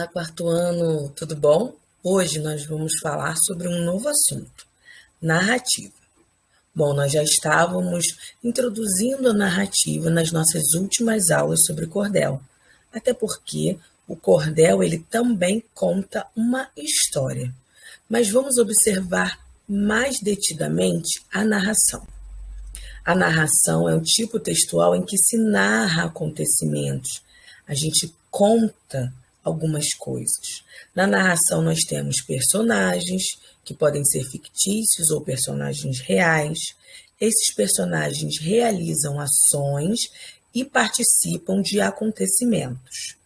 Olá, quarto ano, tudo bom? Hoje nós vamos falar sobre um novo assunto, narrativa. Bom, nós já estávamos introduzindo a narrativa nas nossas últimas aulas sobre cordel, até porque o cordel ele também conta uma história. Mas vamos observar mais detidamente a narração. A narração é um tipo textual em que se narra acontecimentos. A gente conta algumas coisas. Na narração, nós temos personagens que podem ser fictícios ou personagens reais. Esses personagens realizam ações e participam de acontecimentos.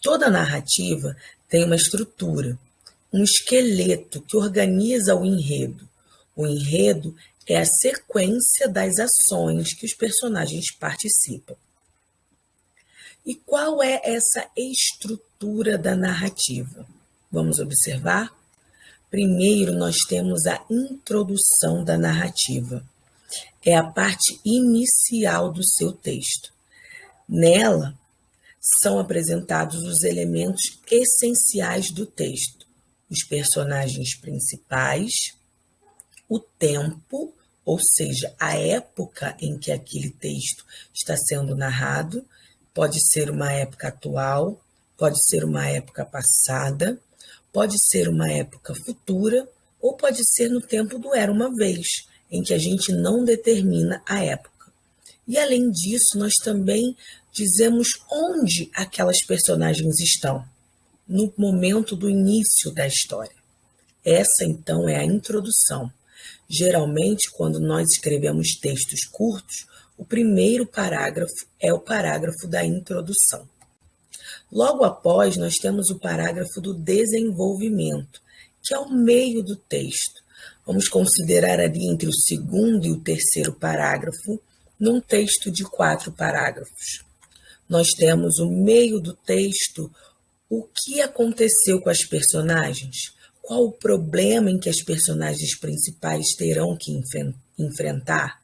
Toda narrativa tem uma estrutura, um esqueleto que organiza o enredo. O enredo é a sequência das ações que os personagens participam. E qual é essa estrutura da narrativa? Vamos observar? Primeiro, nós temos a introdução da narrativa. É a parte inicial do seu texto. Nela, são apresentados os elementos essenciais do texto, os personagens principais, o tempo, ou seja, a época em que aquele texto está sendo narrado, pode ser uma época atual, pode ser uma época passada, pode ser uma época futura, ou pode ser no tempo do era uma vez, em que a gente não determina a época. E além disso, nós também dizemos onde aquelas personagens estão, no momento do início da história. Essa, então, é a introdução. Geralmente, quando nós escrevemos textos curtos, o primeiro parágrafo é o parágrafo da introdução. Logo após, nós temos o parágrafo do desenvolvimento, que é o meio do texto. Vamos considerar ali entre o segundo e o terceiro parágrafo, num texto de 4 parágrafos. Nós temos o meio do texto, o que aconteceu com as personagens, qual o problema em que as personagens principais terão que enfrentar,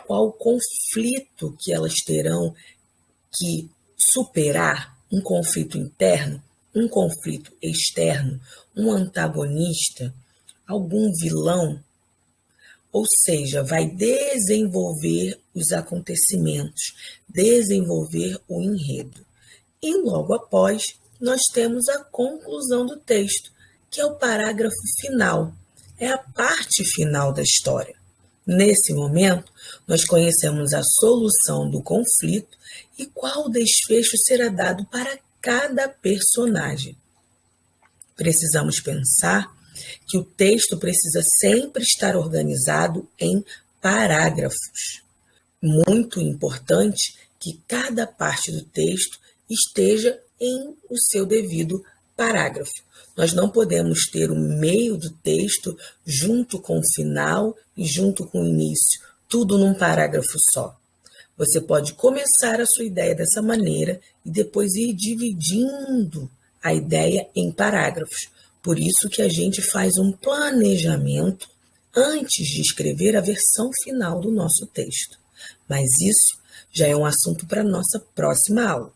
qual o conflito que elas terão que superar, um conflito interno, um conflito externo, um antagonista, algum vilão, ou seja, vai desenvolver os acontecimentos, desenvolver o enredo. E logo após, nós temos a conclusão do texto, que é o parágrafo final, é a parte final da história. Nesse momento, nós conhecemos a solução do conflito e qual desfecho será dado para cada personagem. Precisamos pensar que o texto precisa sempre estar organizado em parágrafos. Muito importante que cada parte do texto esteja em o seu devido parágrafo. Nós não podemos ter o meio do texto junto com o final e junto com o início, tudo num parágrafo só. Você pode começar a sua ideia dessa maneira e depois ir dividindo a ideia em parágrafos. Por isso que a gente faz um planejamento antes de escrever a versão final do nosso texto. Mas isso já é um assunto para a nossa próxima aula.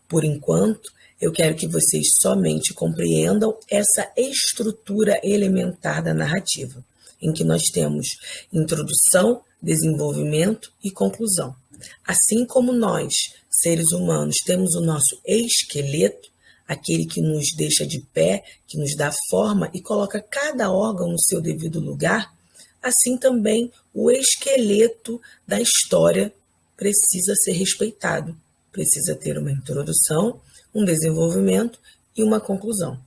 Por enquanto, eu quero que vocês somente compreendam essa estrutura elementar da narrativa, em que nós temos introdução, desenvolvimento e conclusão. Assim como nós, seres humanos, temos o nosso esqueleto, aquele que nos deixa de pé, que nos dá forma e coloca cada órgão no seu devido lugar, assim também o esqueleto da história precisa ser respeitado. Precisa ter uma introdução, um desenvolvimento e uma conclusão.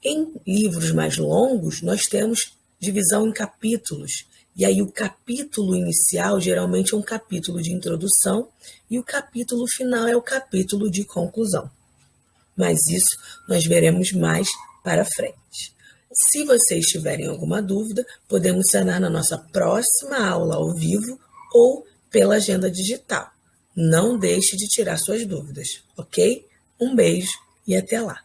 Em livros mais longos, nós temos divisão em capítulos. E aí o capítulo inicial geralmente é um capítulo de introdução e o capítulo final é o capítulo de conclusão. Mas isso nós veremos mais para frente. Se vocês tiverem alguma dúvida, podemos sanar na nossa próxima aula ao vivo ou pela agenda digital. Não deixe de tirar suas dúvidas, ok? Um beijo e até lá!